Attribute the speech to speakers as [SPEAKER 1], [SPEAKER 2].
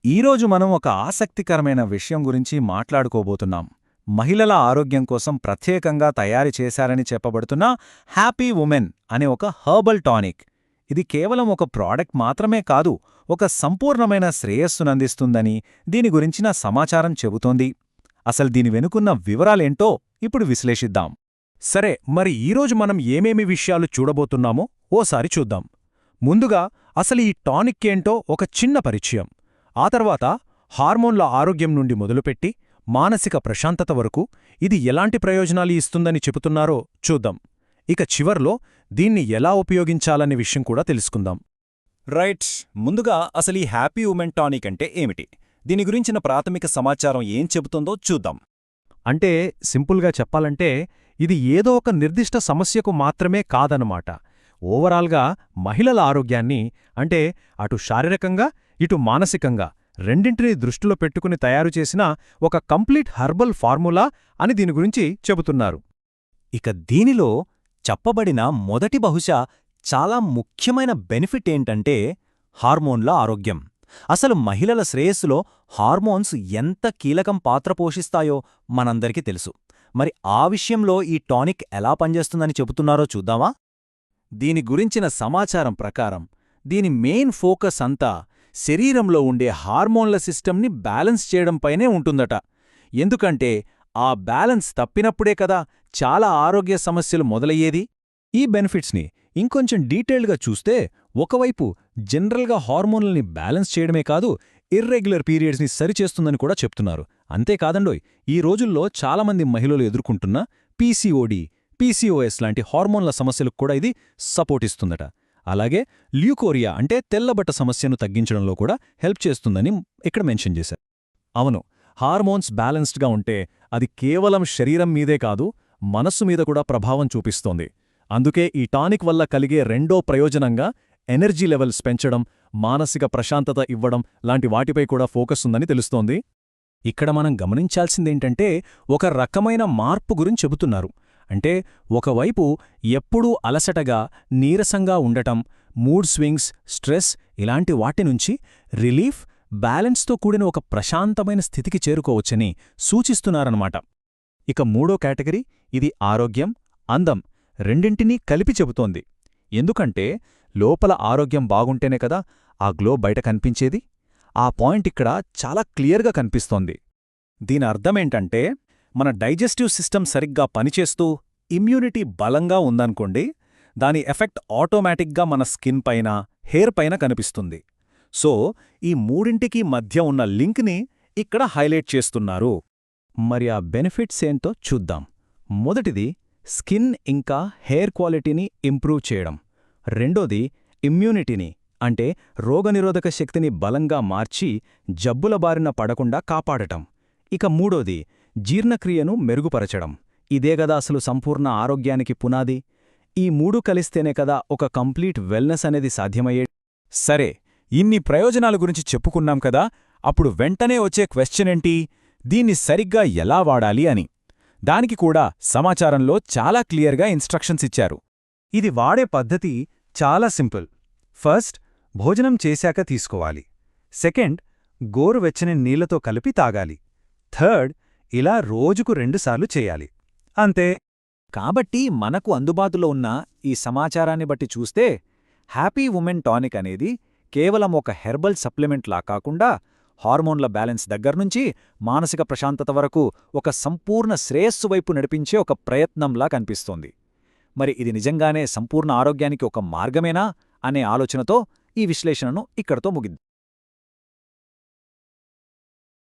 [SPEAKER 1] ఈరోజు మనం ఒక ఆసక్తికరమైన విషయం గురించి మాట్లాడుకోబోతున్నాం. మహిళల ఆరోగ్యం కోసం ప్రత్యేకంగా తయారు చేశారని చెప్పబడుతున్న హ్యాపీ ఉమెన్ అనే ఒక హెర్బల్ టానిక్. ఇది కేవలం ఒక ప్రోడక్ట్ మాత్రమే కాదు, ఒక సంపూర్ణమైన శ్రేయస్సునందిస్తుందని దీని గురించిన సమాచారం చెబుతోంది. అసలు దీని వెనుకున్న వివరాలేంటో ఇప్పుడు విశ్లేషిద్దాం.
[SPEAKER 2] సరే, మరి ఈరోజు మనం ఏమేమి విషయాలు చూడబోతున్నామో ఓసారి చూద్దాం. ముందుగా అసలు ఈ టానిక్ ఏంటో ఒక చిన్న పరిచయం. ఆ తర్వాత హార్మోన్ల ఆరోగ్యం నుండి మొదలుపెట్టి మానసిక ప్రశాంతత వరకు ఇది ఎలాంటి ప్రయోజనాలు ఇస్తుందని చెబుతున్నారో చూద్దాం. ఇక చివర్లో దీన్ని ఎలా ఉపయోగించాలనే విషయం కూడా తెలుసుకుందాం.
[SPEAKER 1] రైట్, ముందుగా అసలు ఈ హ్యాపీ ఉమెన్ టానిక్ అంటే ఏమిటి, దీని గురించిన ప్రాథమిక సమాచారం ఏం చెబుతుందో చూద్దాం.
[SPEAKER 2] అంటే సింపుల్గా చెప్పాలంటే ఇది ఏదో ఒక నిర్దిష్ట సమస్యకు మాత్రమే కాదన్నమాట. ఓవరాల్గా మహిళల ఆరోగ్యాన్ని, అంటే అటు శారీరకంగా ఇటు మానసికంగా రెండింటినీ దృష్టిలో పెట్టుకుని తయారుచేసిన ఒక కంప్లీట్ హెర్బల్ ఫార్ములా అని దీని గురించి చెబుతున్నారు.
[SPEAKER 1] ఇక దీనిలో చెప్పబడిన మొదటి బహుశా చాలా ముఖ్యమైన బెనిఫిట్ ఏంటంటే హార్మోన్ల ఆరోగ్యం. అసలు మహిళల శ్రేయస్సులో హార్మోన్స్ ఎంత కీలకం పాత్ర పోషిస్తాయో మనందరికీ తెలుసు. మరి ఆ విషయంలో ఈ టానిక్ ఎలా పనిచేస్తుందని చెబుతున్నారో చూద్దామా? దీని గురించిన సమాచారం ప్రకారం దీని మెయిన్ ఫోకస్ అంతా శరీరంలో ఉండే హార్మోన్ల సిస్టమ్ని బ్యాలెన్స్ చేయడంపైనే ఉంటుందట. ఎందుకంటే ఆ బ్యాలెన్స్ తప్పినప్పుడే కదా చాలా ఆరోగ్య సమస్యలు మొదలయ్యేది. ఈ బెనిఫిట్స్ని ఇంకొంచెం డీటెయిల్డ్గా చూస్తే, ఒకవైపు జనరల్గా హార్మోన్లని బ్యాలెన్స్ చేయడమే కాదు, ఇర్రెగ్యులర్ పీరియడ్స్ని సరిచేస్తుందని కూడా చెప్తున్నారు. అంతేకాదండోయ్, ఈ రోజుల్లో చాలామంది మహిళలు ఎదుర్కొంటున్న పీసీఓడీ, పీసీఓఎస్ లాంటి హార్మోన్ల సమస్యలకు కూడా ఇది సపోర్ట్ ఇస్తుందట. అలాగే ల్యూకోరియా అంటే తెల్లబట్ట సమస్యను తగ్గించడంలో కూడా హెల్ప్ చేస్తుందని ఇక్కడ మెన్షన్ చేశారు. అవును, హార్మోన్స్ బ్యాలెన్స్డ్గా ఉంటే అది కేవలం శరీరం మీదే కాదు, మనస్సు మీద కూడా ప్రభావం చూపిస్తోంది. అందుకే ఈ టానిక్ వల్ల కలిగే రెండో ప్రయోజనంగా ఎనర్జీ లెవెల్స్ పెంచడం, మానసిక ప్రశాంతత ఇవ్వడం లాంటి వాటిపై కూడా ఫోకస్ ఉందని తెలుస్తోంది. ఇక్కడ మనం గమనించాల్సిందేంటంటే ఒక రకమైన మార్పు గురించి చెబుతున్నారు. అంటే ఒకవైపు ఎప్పుడూ అలసటగా, నీరసంగా ఉండటం, మూడ్ స్వింగ్స్, స్ట్రెస్ ఇలాంటి వాటి నుంచి రిలీఫ్, బ్యాలెన్స్తో కూడిన ఒక ప్రశాంతమైన స్థితికి చేరుకోవచ్చని సూచిస్తున్నారన్నమాట. ఇక మూడో కేటగిరీ, ఇది ఆరోగ్యం, అందం రెండింటినీ కలిపి చెబుతోంది. ఎందుకంటే లోపల ఆరోగ్యం బాగుంటేనే కదా ఆ గ్లో బయట కనిపించేది. ఆ పాయింట్ ఇక్కడ చాలా క్లియర్గా కనిపిస్తోంది. దీని అర్థమేంటంటే మన డైజెస్టివ్ సిస్టమ్ సరిగ్గా పనిచేస్తూ ఇమ్యూనిటీ బలంగా ఉందనుకోండి, దాని ఎఫెక్ట్ ఆటోమేటిక్గా మన స్కిన్ పైన, హెయిర్ పైన కనిపిస్తుంది. సో ఈ మూడింటికి మధ్య ఉన్న లింక్ని ఇక్కడ హైలైట్ చేస్తున్నారు. మరి ఆ బెనిఫిట్స్ ఏంటో చూద్దాం. మొదటిది స్కిన్ ఇంకా హెయిర్ క్వాలిటీని ఇంప్రూవ్ చేయడం. రెండోది ఇమ్యూనిటీని, అంటే రోగనిరోధక శక్తిని బలంగా మార్చి జబ్బుల బారిన పడకుండా కాపాడటం. ఇక మూడోది జీర్ణక్రియను మెరుగుపరచడం. ఇదే గదా అసలు సంపూర్ణ ఆరోగ్యానికి పునాది. ఈ మూడు కలిస్తేనే కదా ఒక కంప్లీట్ వెల్నెస్ అనేది సాధ్యమయ్యే. సరే, ఇన్ని ప్రయోజనాల గురించి చెప్పుకున్నాం కదా, అప్పుడు వెంటనే వచ్చే క్వశ్చన్ ఏంటి, దీన్ని సరిగ్గా ఎలా వాడాలి అని. దానికి కూడా సమాచారంలో చాలా క్లియర్గా ఇన్స్ట్రక్షన్స్ ఇచ్చారు. ఇది వాడే పద్ధతి చాలా సింపుల్. ఫస్ట్, భోజనం చేశాక తీసుకోవాలి. సెకండ్, గోరువెచ్చని నీళ్లతో కలిపి తాగాలి. థర్డ్, ఇలా రోజుకు 2 సార్లు చేయాలి. అంతే. కాబట్టి మనకు అందుబాటులో ఉన్న ఈ సమాచారాన్ని బట్టి చూస్తే హ్యాపీ ఉమెన్ టానిక్ అనేది కేవలం ఒక హెర్బల్ సప్లిమెంట్లా కాకుండా హార్మోన్ల బ్యాలెన్స్ దగ్గర్నుంచి మానసిక ప్రశాంతత వరకు ఒక సంపూర్ణ శ్రేయస్సు వైపు నడిపించే ఒక ప్రయత్నంలా కనిపిస్తోంది. మరి ఇది నిజంగానే సంపూర్ణ ఆరోగ్యానికి ఒక మార్గమేనా అనే ఆలోచనతో ఈ విశ్లేషణను ఇక్కడతో ముగిద్దాం.